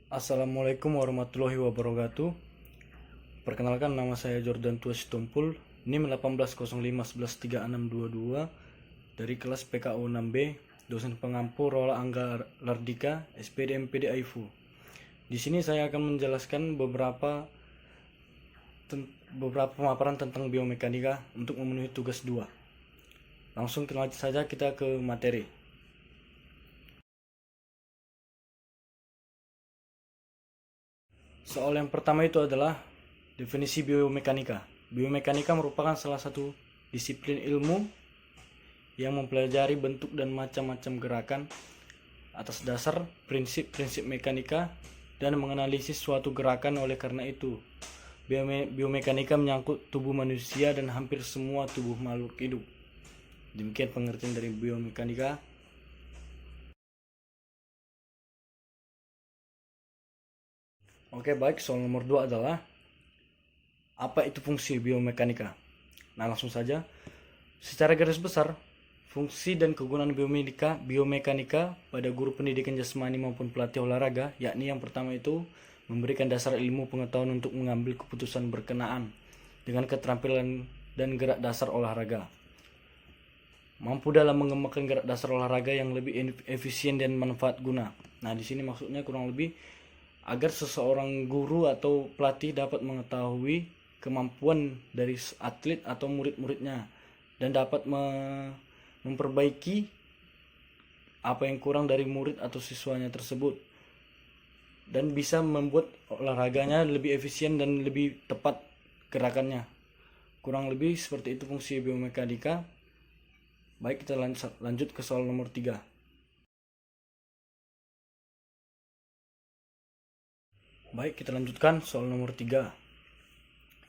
Assalamualaikum warahmatullahi wabarakatuh. Perkenalkan, nama saya Jordan Tua Situmpul, NIM 1805113622 dari kelas PKU 6B, dosen pengampu Rola Angga Lardika, SPD MPD AIFU. Di sini saya akan menjelaskan beberapa pemaparan tentang biomekanika untuk memenuhi tugas 2. Langsung saja kita ke materi. Soal yang pertama itu adalah definisi biomekanika. Biomekanika merupakan salah satu disiplin ilmu yang mempelajari bentuk dan macam-macam gerakan atas dasar prinsip-prinsip mekanika dan menganalisis suatu gerakan. Oleh karena itu, biomekanika menyangkut tubuh manusia dan hampir semua tubuh makhluk hidup. Demikian pengertian dari biomekanika. Oke, baik. Soal nomor 2 adalah apa itu fungsi biomekanika? Nah, langsung saja. Secara garis besar, fungsi dan kegunaan biomekanika pada guru pendidikan jasmani maupun pelatih olahraga, yakni yang pertama itu memberikan dasar ilmu pengetahuan untuk mengambil keputusan berkenaan dengan keterampilan dan gerak dasar olahraga. Mampu dalam mengembangkan gerak dasar olahraga yang lebih efisien dan manfaat guna. Nah, di sini maksudnya kurang lebih agar seseorang guru atau pelatih dapat mengetahui kemampuan dari atlet atau murid-muridnya dan dapat memperbaiki apa yang kurang dari murid atau siswanya tersebut dan bisa membuat olahraganya lebih efisien dan lebih tepat gerakannya. Kurang lebih seperti itu fungsi biomekanika. Baik, kita lanjut ke soal nomor 3. Baik, kita lanjutkan soal nomor 3,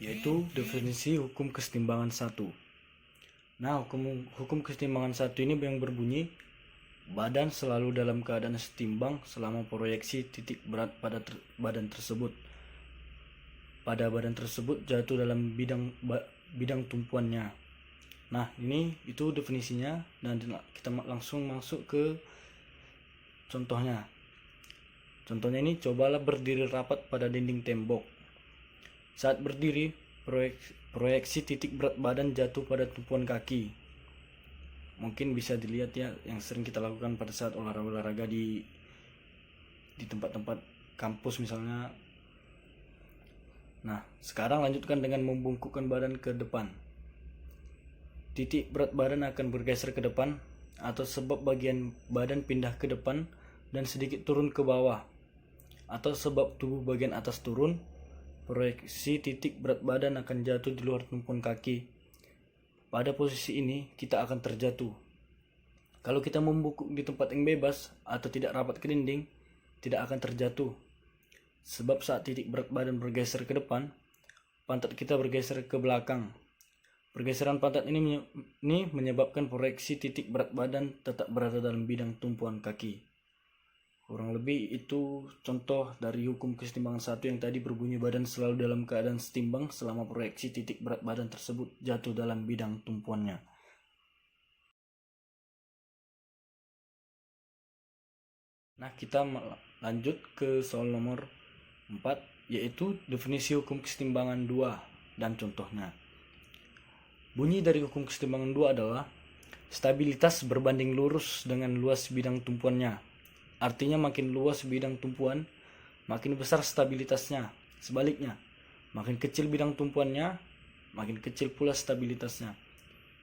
yaitu definisi hukum kesetimbangan 1. Nah, hukum kesetimbangan 1 ini yang berbunyi, badan selalu dalam keadaan setimbang selama proyeksi titik berat pada badan tersebut. Pada badan tersebut jatuh dalam bidang tumpuannya. Nah, itu definisinya, dan kita langsung masuk ke contohnya. Contohnya ini, cobalah berdiri rapat pada dinding tembok. Saat berdiri, proyeksi titik berat badan jatuh pada tumpuan kaki. Mungkin bisa dilihat ya, yang sering kita lakukan pada saat olahraga di tempat-tempat kampus misalnya. Nah, sekarang lanjutkan dengan membungkukkan badan ke depan. Titik berat badan akan bergeser ke depan atau sebab bagian badan pindah ke depan dan sedikit turun ke bawah, atau sebab tubuh bagian atas turun, proyeksi titik berat badan akan jatuh di luar tumpuan kaki. Pada posisi ini kita akan terjatuh. Kalau kita membungkuk di tempat yang bebas atau tidak rapat ke dinding, tidak akan terjatuh. Sebab saat titik berat badan bergeser ke depan, pantat kita bergeser ke belakang. Pergeseran pantat ini menyebabkan proyeksi titik berat badan tetap berada dalam bidang tumpuan kaki. Kurang lebih itu contoh dari hukum kesetimbangan 1 yang tadi berbunyi, badan selalu dalam keadaan setimbang selama proyeksi titik berat badan tersebut jatuh dalam bidang tumpuannya. Nah, kita lanjut ke soal nomor 4, yaitu definisi hukum kesetimbangan 2 dan contohnya. Bunyi dari hukum kesetimbangan 2 adalah stabilitas berbanding lurus dengan luas bidang tumpuannya. Artinya makin luas bidang tumpuan, makin besar stabilitasnya. Sebaliknya, makin kecil bidang tumpuannya, makin kecil pula stabilitasnya.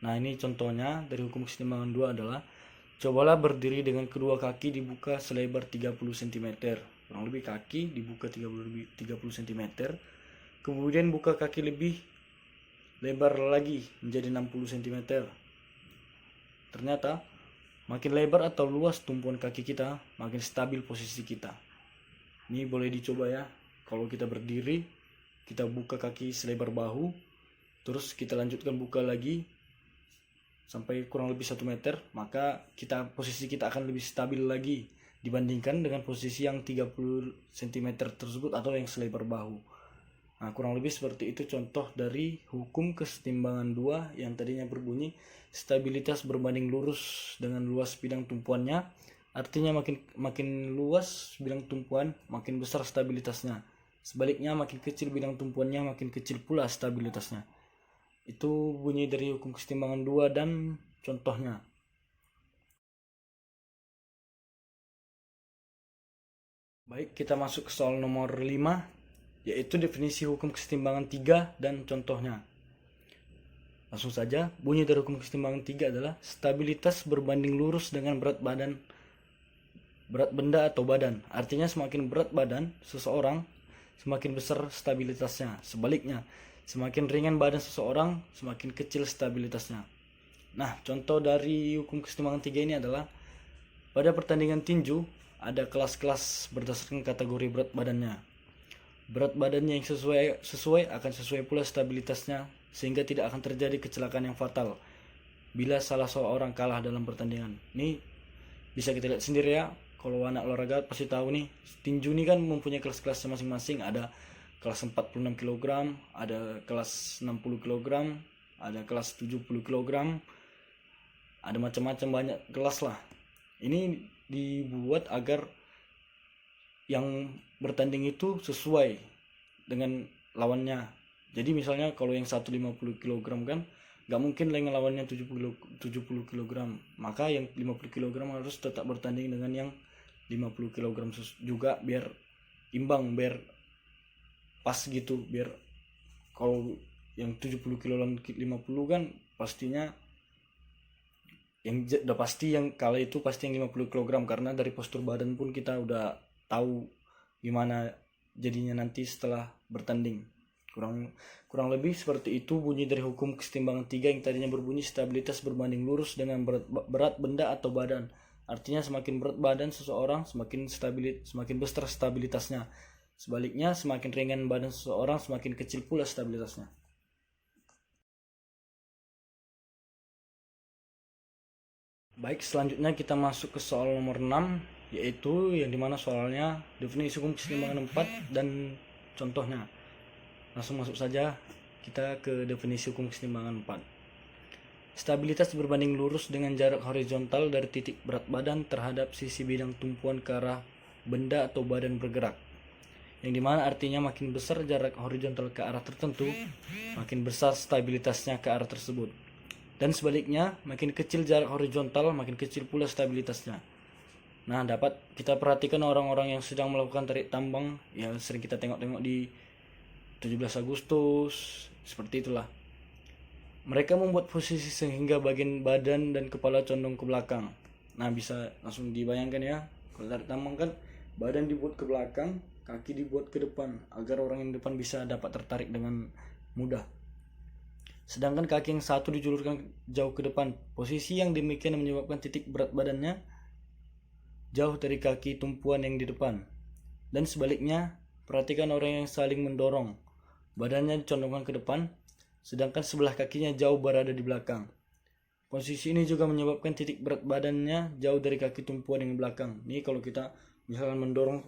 Nah, ini contohnya dari hukum kesetimbangan 2 adalah, cobalah berdiri dengan kedua kaki dibuka selebar 30 cm. Kurang lebih kaki dibuka 30 cm. Kemudian buka kaki lebih lebar lagi menjadi 60 cm. Ternyata makin lebar atau luas tumpuan kaki kita, makin stabil posisi kita. Ini boleh dicoba ya. Kalau kita berdiri, kita buka kaki selebar bahu, terus kita lanjutkan buka lagi sampai kurang lebih 1 meter, maka posisi kita akan lebih stabil lagi dibandingkan dengan posisi yang 30 cm tersebut atau yang selebar bahu. Nah, kurang lebih seperti itu contoh dari hukum kesetimbangan 2 yang tadinya berbunyi stabilitas berbanding lurus dengan luas bidang tumpuannya. artinya makin makin luas bidang tumpuan, makin besar stabilitasnya. Sebaliknya makin kecil bidang tumpuannya, makin kecil pula stabilitasnya. Itu bunyi dari hukum kesetimbangan 2 dan contohnya. Baik, kita masuk ke soal nomor 5, yaitu definisi hukum kesetimbangan 3 dan contohnya. Langsung saja, bunyi dari hukum kesetimbangan 3 adalah stabilitas berbanding lurus dengan berat benda atau badan. Artinya semakin berat badan seseorang, semakin besar stabilitasnya. Sebaliknya, semakin ringan badan seseorang, semakin kecil stabilitasnya. Nah, contoh dari hukum kesetimbangan 3 ini adalah pada pertandingan tinju ada kelas-kelas berdasarkan kategori berat badannya. Berat badannya yang sesuai akan sesuai pula stabilitasnya, sehingga tidak akan terjadi kecelakaan yang fatal bila salah seorang kalah dalam pertandingan. Ini bisa kita lihat sendiri ya, kalau anak olahraga pasti tahu nih, tinju ini kan mempunyai kelas-kelas masing-masing. Ada kelas 46 kg, ada kelas 60 kg, ada kelas 70 kg, ada macam-macam, banyak kelas lah. Ini dibuat agar yang bertanding itu sesuai dengan lawannya. Jadi misalnya kalau yang 150 kg kan gak mungkin lah yang lawannya 70 kg, maka yang 50 kg harus tetap bertanding dengan yang 50 kg juga, biar imbang, biar pas gitu. Biar kalau yang 70 kg 50 kan pastinya yang udah pasti yang kalah itu pasti yang 50 kg, karena dari postur badan pun kita udah tahu gimana jadinya nanti setelah bertanding. Kurang lebih seperti itu bunyi dari hukum kesetimbangan 3 yang tadinya berbunyi stabilitas berbanding lurus dengan berat benda atau badan. Artinya semakin berat badan seseorang, semakin besar stabilitasnya. Sebaliknya, semakin ringan badan seseorang, semakin kecil pula stabilitasnya. Baik, selanjutnya kita masuk ke soal nomor 6, yaitu yang dimana soalnya definisi hukum kesetimbangan 4 dan contohnya. Langsung masuk saja kita ke definisi hukum kesetimbangan 4. Stabilitas berbanding lurus dengan jarak horizontal dari titik berat badan terhadap sisi bidang tumpuan ke arah benda atau badan bergerak. Yang dimana artinya makin besar jarak horizontal ke arah tertentu, makin besar stabilitasnya ke arah tersebut. Dan sebaliknya, makin kecil jarak horizontal, makin kecil pula stabilitasnya. Nah, dapat kita perhatikan orang-orang yang sedang melakukan tarik tambang, yang sering kita tengok-tengok di 17 Agustus, seperti itulah. Mereka membuat posisi sehingga bagian badan dan kepala condong ke belakang. Nah, bisa langsung dibayangkan ya, kalau tarik tambang kan badan dibuat ke belakang, kaki dibuat ke depan, agar orang yang depan bisa dapat tertarik dengan mudah. Sedangkan kaki yang satu dijulurkan jauh ke depan. Posisi yang demikian menyebabkan titik berat badannya jauh dari kaki tumpuan yang di depan. Dan sebaliknya, perhatikan orang yang saling mendorong. Badannya dicondongkan ke depan, sedangkan sebelah kakinya jauh berada di belakang. Posisi ini juga menyebabkan titik berat badannya jauh dari kaki tumpuan yang di belakang. Ini kalau kita misalkan mendorong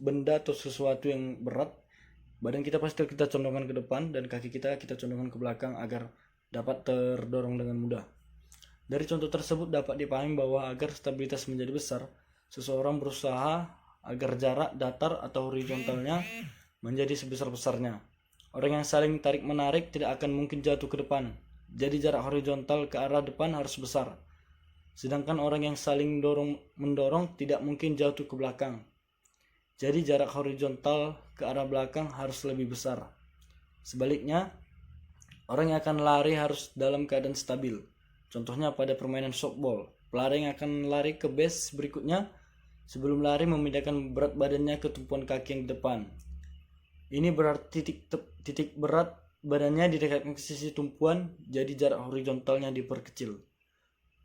benda atau sesuatu yang berat, badan kita pasti kita condongkan ke depan dan kaki kita condongkan ke belakang agar dapat terdorong dengan mudah. Dari contoh tersebut dapat dipahami bahwa agar stabilitas menjadi besar, seseorang berusaha agar jarak datar atau horizontalnya menjadi sebesar-besarnya. Orang yang saling tarik-menarik tidak akan mungkin jatuh ke depan, jadi jarak horizontal ke arah depan harus besar. Sedangkan orang yang saling mendorong tidak mungkin jatuh ke belakang, jadi jarak horizontal ke arah belakang harus lebih besar. Sebaliknya, orang yang akan lari harus dalam keadaan stabil. Contohnya pada permainan softball, pelari yang akan lari ke base berikutnya sebelum lari memindahkan berat badannya ke tumpuan kaki yang di depan. Ini berarti titik berat badannya didekatkan ke sisi tumpuan, jadi jarak horizontalnya diperkecil.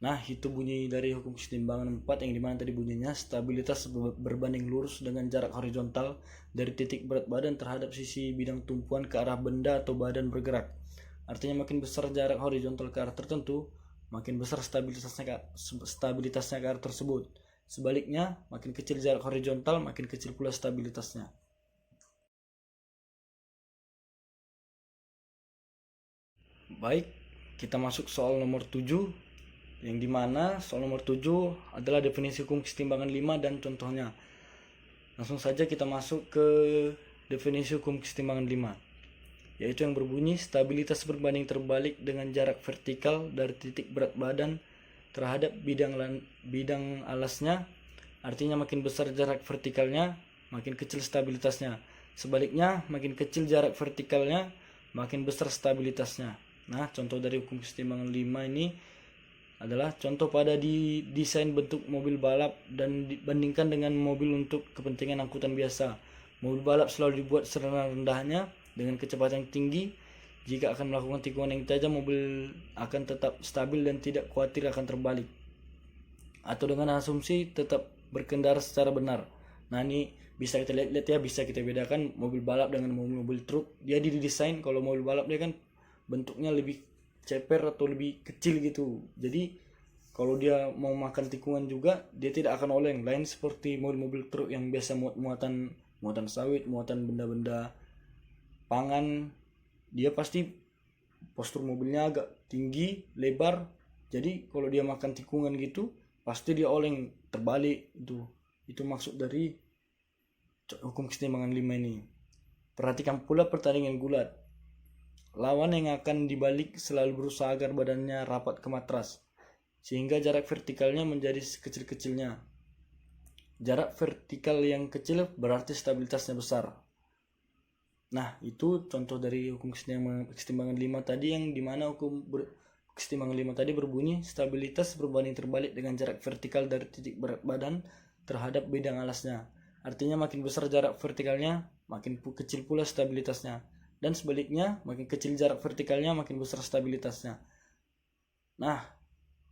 Nah, itu bunyi dari hukum kesetimbangan 4 yang dimana tadi bunyinya stabilitas berbanding lurus dengan jarak horizontal dari titik berat badan terhadap sisi bidang tumpuan ke arah benda atau badan bergerak. Artinya makin besar jarak horizontal ke arah tertentu, makin besar stabilitasnya ke arah tersebut. Sebaliknya, makin kecil jarak horizontal, makin kecil pula stabilitasnya. Baik, kita masuk soal nomor 7, yang dimana soal nomor 7 adalah definisi hukum kesetimbangan 5 dan contohnya. Langsung saja kita masuk ke definisi hukum kesetimbangan 5, yaitu yang berbunyi stabilitas berbanding terbalik dengan jarak vertikal dari titik berat badan terhadap bidang alasnya. Artinya makin besar jarak vertikalnya, makin kecil stabilitasnya. Sebaliknya, makin kecil jarak vertikalnya, makin besar stabilitasnya. Nah, contoh dari hukum kesetimbangan 5 ini adalah contoh pada desain bentuk mobil balap dan dibandingkan dengan mobil untuk kepentingan angkutan biasa. Mobil balap selalu dibuat serendah-rendahnya dengan kecepatan tinggi. Jika akan melakukan tikungan yang tajam, mobil akan tetap stabil dan tidak khawatir akan terbalik, atau dengan asumsi tetap berkendara secara benar. Nah, ini bisa kita lihat ya, bisa kita bedakan mobil balap dengan mobil truk. Dia didesain, kalau mobil balap dia kan bentuknya lebih ceper atau lebih kecil gitu. Jadi kalau dia mau makan tikungan juga dia tidak akan oleng. Lain seperti mobil-mobil truk yang biasa muatan sawit, muatan benda-benda pangan, dia pasti postur mobilnya agak tinggi, lebar. Jadi kalau dia makan tikungan gitu pasti dia oleng, terbalik. Itu maksud dari hukum kesetimbangan 5 ini. Perhatikan pula pertandingan gulat. Lawan yang akan dibalik selalu berusaha agar badannya rapat ke matras, sehingga jarak vertikalnya menjadi sekecil-kecilnya. Jarak vertikal yang kecil berarti stabilitasnya besar. Nah, itu contoh dari hukum kesetimbangan 5 tadi, yang dimana hukum kesetimbangan 5 tadi berbunyi stabilitas berbanding terbalik dengan jarak vertikal dari titik berat badan terhadap bidang alasnya. Artinya makin besar jarak vertikalnya, makin kecil pula stabilitasnya. Dan sebaliknya, makin kecil jarak vertikalnya, makin besar stabilitasnya. Nah,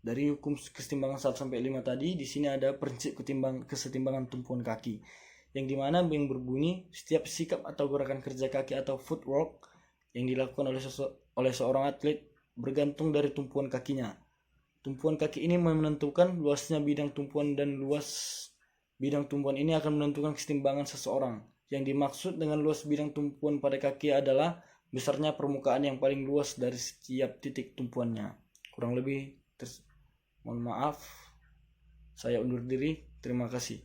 dari hukum kesetimbangan 1 sampai 5 tadi, di sini ada prinsip kesetimbangan tumpuan kaki, yang dimana yang berbunyi setiap sikap atau gerakan kerja kaki atau footwork yang dilakukan oleh seorang atlet bergantung dari tumpuan kakinya. Tumpuan kaki ini menentukan luasnya bidang tumpuan, dan luas bidang tumpuan ini akan menentukan kesetimbangan seseorang. Yang dimaksud dengan luas bidang tumpuan pada kaki adalah besarnya permukaan yang paling luas dari setiap titik tumpuannya. Kurang lebih mohon maaf, saya undur diri. Terima kasih.